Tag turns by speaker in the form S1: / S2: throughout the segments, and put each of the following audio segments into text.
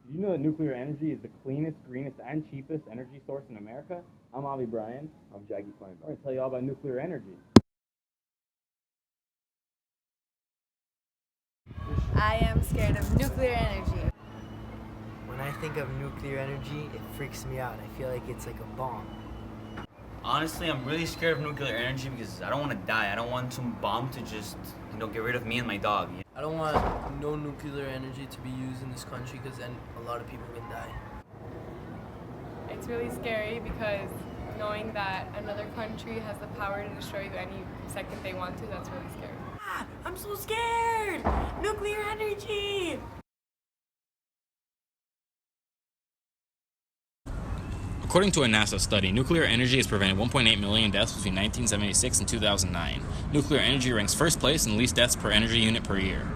S1: Did you know that nuclear energy is the cleanest, greenest, and cheapest energy source in America? I'm Avi Bryan.
S2: I'm Jackie Feinberg.
S1: I'm going to tell you all about nuclear energy.
S3: I am scared of nuclear energy.
S4: When I think of nuclear energy, it freaks me out. I feel like it's like a bomb.
S5: Honestly, I'm really scared of nuclear energy because I don't want to die. I don't want some bomb to just, get rid of me and my dog.
S6: I don't want no nuclear energy to be used in this country because then a lot of people can die.
S7: It's really scary because knowing that another country has the power to destroy you any second they want to, that's really scary.
S3: I'm so scared! Nuclear energy!
S8: According to a NASA study, nuclear energy has prevented 1.8 million deaths between 1976 and 2009. Nuclear energy ranks first place in least deaths per energy unit per year.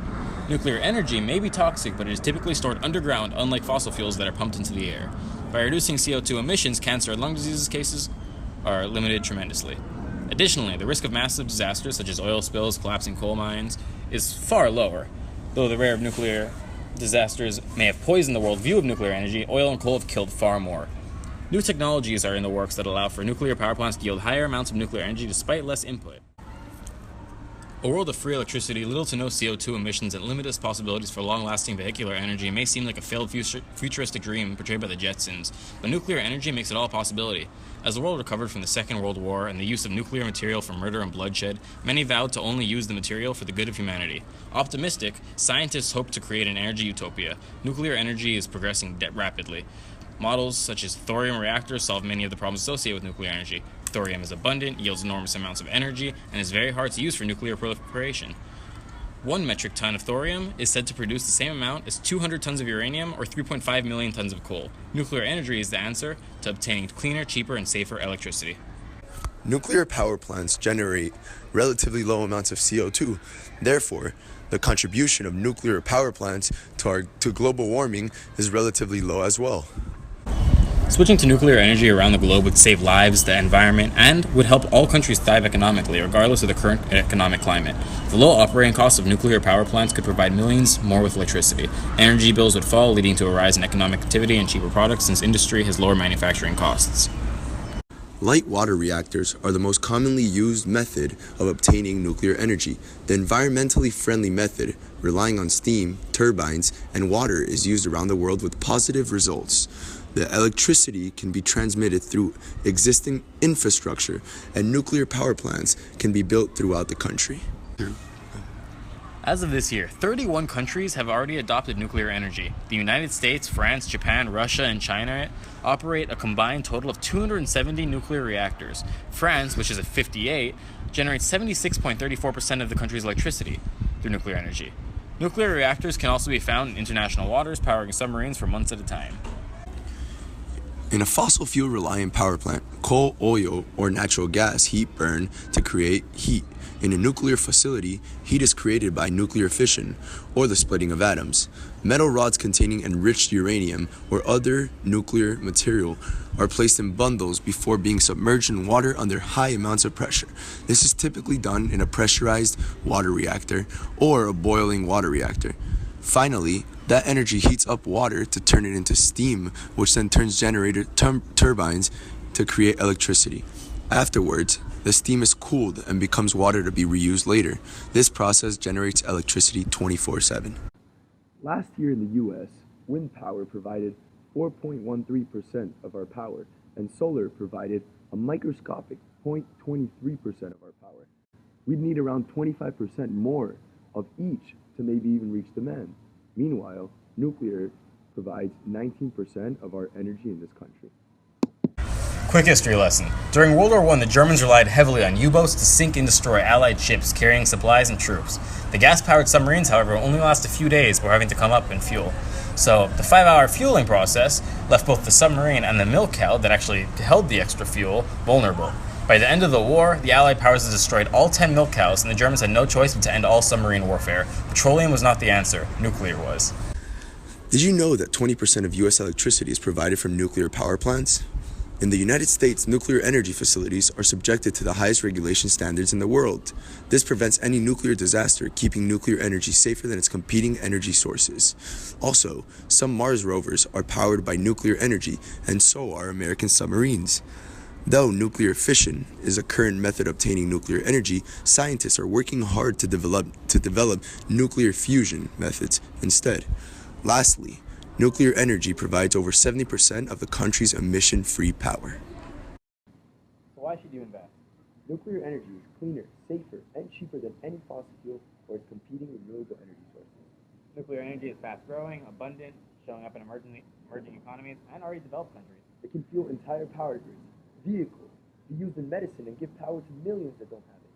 S8: Nuclear energy may be toxic, but it is typically stored underground, unlike fossil fuels that are pumped into the air. By reducing CO2 emissions, cancer and lung disease cases are limited tremendously. Additionally, the risk of massive disasters such as oil spills, collapsing coal mines is far lower. Though the rare of nuclear disasters may have poisoned the world view of nuclear energy, oil and coal have killed far more. New technologies are in the works that allow for nuclear power plants to yield higher amounts of nuclear energy despite less input. A world of free electricity, little to no CO2 emissions, and limitless possibilities for long-lasting vehicular energy may seem like a failed futuristic dream portrayed by the Jetsons, but nuclear energy makes it all a possibility. As the world recovered from the Second World War and the use of nuclear material for murder and bloodshed, many vowed to only use the material for the good of humanity. Optimistic, scientists hope to create an energy utopia. Nuclear energy is progressing rapidly. Models such as thorium reactors solve many of the problems associated with nuclear energy. Thorium is abundant, yields enormous amounts of energy, and is very hard to use for nuclear proliferation. 1 metric ton of thorium is said to produce the same amount as 200 tons of uranium or 3.5 million tons of coal. Nuclear energy is the answer to obtaining cleaner, cheaper, and safer electricity.
S2: Nuclear power plants generate relatively low amounts of CO2. Therefore, the contribution of nuclear power plants to global warming is relatively low as well.
S8: Switching to nuclear energy around the globe would save lives, the environment, and would help all countries thrive economically, regardless of the current economic climate. The low operating costs of nuclear power plants could provide millions more with electricity. Energy bills would fall, leading to a rise in economic activity and cheaper products since industry has lower manufacturing costs.
S2: Light water reactors are the most commonly used method of obtaining nuclear energy. The environmentally friendly method, relying on steam, turbines, and water, is used around the world with positive results. The electricity can be transmitted through existing infrastructure, and nuclear power plants can be built throughout the country.
S8: As of this year, 31 countries have already adopted nuclear energy. The United States, France, Japan, Russia, and China operate a combined total of 270 nuclear reactors. France, which is at 58, generates 76.34% of the country's electricity through nuclear energy. Nuclear reactors can also be found in international waters, powering submarines for months at a time.
S2: In a fossil fuel reliant power plant, coal, oil, or natural gas heat burn to create heat. In a nuclear facility, heat is created by nuclear fission, or the splitting of atoms. Metal rods containing enriched uranium or other nuclear material are placed in bundles before being submerged in water under high amounts of pressure. This is typically done in a pressurized water reactor or a boiling water reactor. Finally, that energy heats up water to turn it into steam, which then turns generator turbines to create electricity. Afterwards, the steam is cooled and becomes water to be reused later. This process generates electricity 24/7.
S9: Last year in the U.S., wind power provided 4.13% of our power, and solar provided a microscopic 0.23% of our power. We'd need around 25% more of each to maybe even reach demand. Meanwhile, nuclear provides 19% of our energy in this country.
S8: Quick history lesson. During World War I, the Germans relied heavily on U-boats to sink and destroy Allied ships carrying supplies and troops. The gas-powered submarines, however, only last a few days before having to come up and fuel. So the 5-hour fueling process left both the submarine and the milk cow that actually held the extra fuel vulnerable. By the end of the war, the Allied powers had destroyed all 10 milk cows, and the Germans had no choice but to end all submarine warfare. Petroleum was not the answer. Nuclear was.
S2: Did you know that 20% of U.S. electricity is provided from nuclear power plants? In the United States, nuclear energy facilities are subjected to the highest regulation standards in the world. This prevents any nuclear disaster, keeping nuclear energy safer than its competing energy sources. Also, some Mars rovers are powered by nuclear energy, and so are American submarines. Though nuclear fission is a current method of obtaining nuclear energy, scientists are working hard to develop nuclear fusion methods instead. Lastly, nuclear energy provides over 70% of the country's emission-free power.
S1: So why should you invest?
S9: Nuclear energy is cleaner, safer, and cheaper than any fossil fuel or its competing renewable energy sources.
S1: Nuclear energy is fast-growing, abundant, showing up in emerging economies and already developed countries.
S9: It can fuel entire power grids, vehicles, be used in medicine, and give power to millions that don't have it.